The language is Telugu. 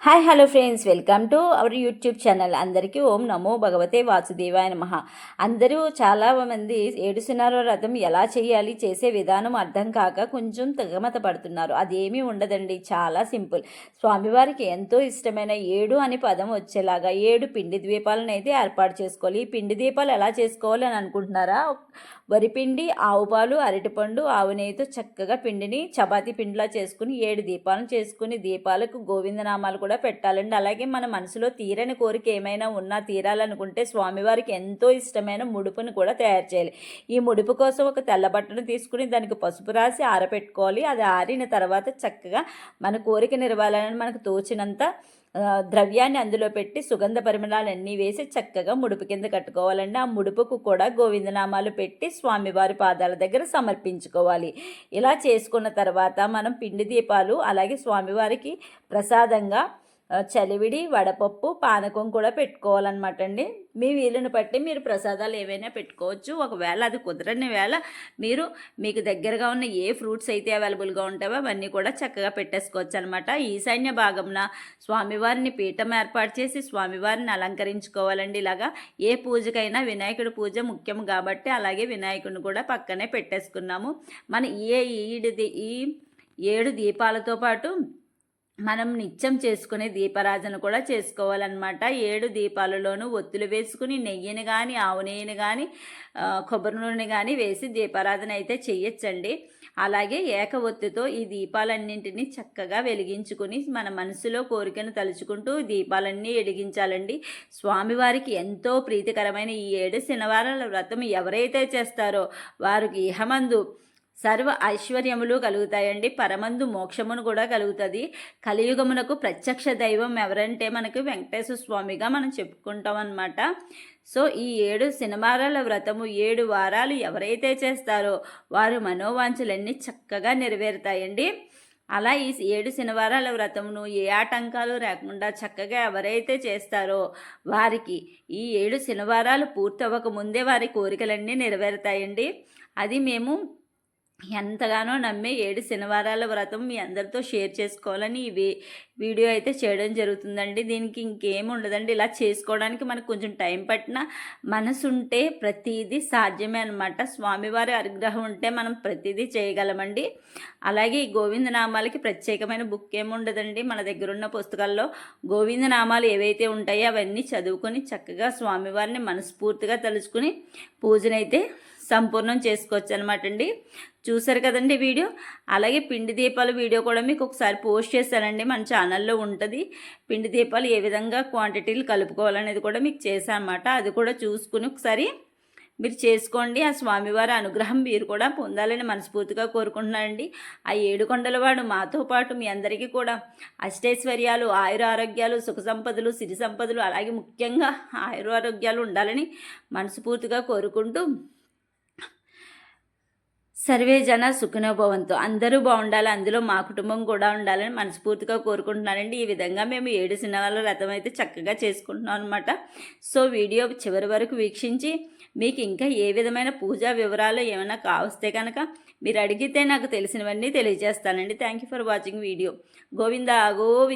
Hi hello friends, welcome to our YouTube channel. అందరికీ ఓం నమో భగవతే వాసుదేవాయ నమః. అందరూ చాలా మంది ఏడుసినారో రథం ఎలా చేయాలి, చేసే విధానం అర్థం కాక కొంచెం తెగమత పడుతున్నారు. అదేమీ ఉండదండి, చాలా సింపుల్. స్వామివారికి ఎంతో ఇష్టమైన 7 అని పదం వచ్చేలాగా 7 పిండి ద్వీపాలను అయితే ఏర్పాటు చేసుకోవాలి. ఈ పిండి దీపాలు ఎలా చేసుకోవాలి అని అనుకుంటున్నారా? వరిపిండి, ఆవు పాలు, అరటిపండు, ఆవు నెయ్యితో చక్కగా పిండిని చపాతీ పిండిలా చేసుకుని 7 దీపాలను చేసుకుని దీపాలకు గోవిందనామాలు కూడా పెట్టాలండి. అలాగే మన మనసులో తీరని కోరిక ఏమైనా ఉన్నా తీరాలనుకుంటే స్వామివారికి ఎంతో ఇష్టమైన ముడుపును కూడా తయారు చేయాలి. ఈ ముడుపు కోసం ఒక తెల్ల బట్టను తీసుకుని దానికి పసుపు రాసి ఆరబెట్టుకోవాలి. అది ఆరిన తర్వాత చక్కగా మన కోరిక నెరవేరాలని మనకు తోచినంత ద్రవ్యాన్ని అందులో పెట్టి సుగంధ పరిమళాలన్నీ వేసి చక్కగా ముడుపు కింద కట్టుకోవాలండి. ఆ ముడుపుకు కూడా గోవిందనామాలు పెట్టి స్వామివారి పాదాల దగ్గర సమర్పించుకోవాలి. ఇలా చేసుకున్న తర్వాత మనం పిండి దీపాలు అలాగే స్వామివారికి ప్రసాదంగా చలివిడి, వడపప్పు, పానకం కూడా పెట్టుకోవాలన్నమాట అండి. మీ వీలుని బట్టి మీరు ప్రసాదాలు ఏవైనా పెట్టుకోవచ్చు. ఒకవేళ అది కుదరని వేళ మీకు దగ్గరగా ఉన్న ఏ ఫ్రూట్స్ అయితే అవైలబుల్గా ఉంటావో అవన్నీ కూడా చక్కగా పెట్టేసుకోవచ్చు అనమాట. ఈశాన్య భాగంన స్వామివారిని పీఠం ఏర్పాటు చేసి స్వామివారిని అలంకరించుకోవాలండి. ఇలాగా ఏ పూజకైనా వినాయకుడి పూజ ముఖ్యం కాబట్టి అలాగే వినాయకుడిని కూడా పక్కనే పెట్టేసుకున్నాము. మన ఈ 7 దీపాలతో పాటు మనం నిత్యం చేసుకునే దీపారాధన కూడా చేసుకోవాలన్నమాట. 7 దీపాలలోనూ ఒత్తులు వేసుకుని నెయ్యిని కానీ ఆవు నెయ్యిని కానీ కొబ్బరి నూనె కానీ వేసి దీపారాధన అయితే చెయ్యొచ్చండి. అలాగే ఏక ఒత్తితో ఈ దీపాలన్నింటినీ చక్కగా వెలిగించుకుని మన మనసులో కోరికను తలుచుకుంటూ దీపాలన్నీ వెలిగించాలండి. స్వామివారికి ఎంతో ప్రీతికరమైన ఈ 7 శనివారాల వ్రతం ఎవరైతే చేస్తారో వారికి ఇహమందు సర్వ ఐశ్వర్యములు కలుగుతాయండి. పరమందు మోక్షమును కూడా కలుగుతుంది. కలియుగమునకు ప్రత్యక్ష దైవం ఎవరంటే మనకు వెంకటేశ్వర స్వామిగా మనం చెప్పుకుంటాం అన్నమాట. సో ఈ 7 శనివారాల వ్రతము 7 వారాలు ఎవరైతే చేస్తారో వారు మనోవాంఛలన్నీ చక్కగా నెరవేరుతాయండి. అలా ఈ 7 శనివారాల వ్రతమును ఏ ఆటంకాలు లేకుండా చక్కగా ఎవరైతే చేస్తారో వారికి ఈ 7 శనివారాలు పూర్తవ్వక ముందే వారి కోరికలన్నీ నెరవేరుతాయండి. అది మేము ఎంతగానో నమ్మే 7 శనివారాల వ్రతం మీ అందరితో షేర్ చేసుకోవాలని వీడియో అయితే చేయడం జరుగుతుందండి. దీనికి ఇంకేం ఉండదండి. ఇలా చేసుకోవడానికి మనకు కొంచెం టైం పట్టినా మనసు ఉంటే ప్రతిదీ సాధ్యమే అనమాట. స్వామివారి అనుగ్రహం ఉంటే మనం ప్రతిదీ చేయగలమండి. అలాగే ఈ గోవిందనామాలకి ప్రత్యేకమైన బుక్ ఏముండదండి. మన దగ్గర ఉన్న పుస్తకాల్లో గోవిందనామాలు ఏవైతే ఉంటాయో అవన్నీ చదువుకొని చక్కగా స్వామివారిని మనస్ఫూర్తిగా తలుచుకుని పూజనైతే సంపూర్ణం చేసుకోవచ్చు అనమాట అండి. చూసారు కదండి వీడియో. అలాగే పిండి దీపాల వీడియో కూడా మీకు ఒకసారి పోస్ట్ చేశానండి, మన ఛానల్లో ఉంటుంది. పిండి దీపాలు ఏ విధంగా క్వాంటిటీలు కలుపుకోవాలనేది కూడా మీకు చేశాను అనమాట. అది కూడా చూసుకుని ఒకసారి మీరు చేసుకోండి. ఆ స్వామివారి అనుగ్రహం మీరు కూడా పొందాలని మనస్ఫూర్తిగా కోరుకుంటున్నానండి. ఆ 7 కొండలవాడు మాతో పాటు మీ అందరికీ కూడా అష్టైశ్వర్యాలు, ఆయురారోగ్యాలు, సుఖ సంపదలు, సిరి సంపదలు అలాగే ముఖ్యంగా ఆయురారోగ్యాలు ఉండాలని మనస్ఫూర్తిగా కోరుకుంటూ సర్వే జన సుఖినోభవంతో అందరూ బాగుండాలి, అందులో మా కుటుంబం కూడా ఉండాలని మనస్ఫూర్తిగా కోరుకుంటున్నానండి. ఈ విధంగా మేము 7 శనివారాల వ్రతం అయితే చక్కగా చేసుకుంటున్నాం అనమాట. సో వీడియో చివరి వరకు వీక్షించి మీకు ఇంకా ఏ విధమైన పూజా వివరాలు ఏమైనా కావస్తే కనుక మీరు అడిగితే నాకు తెలిసినవన్నీ తెలియజేస్తానండి. Thank you for watching video. Govinda Govinda.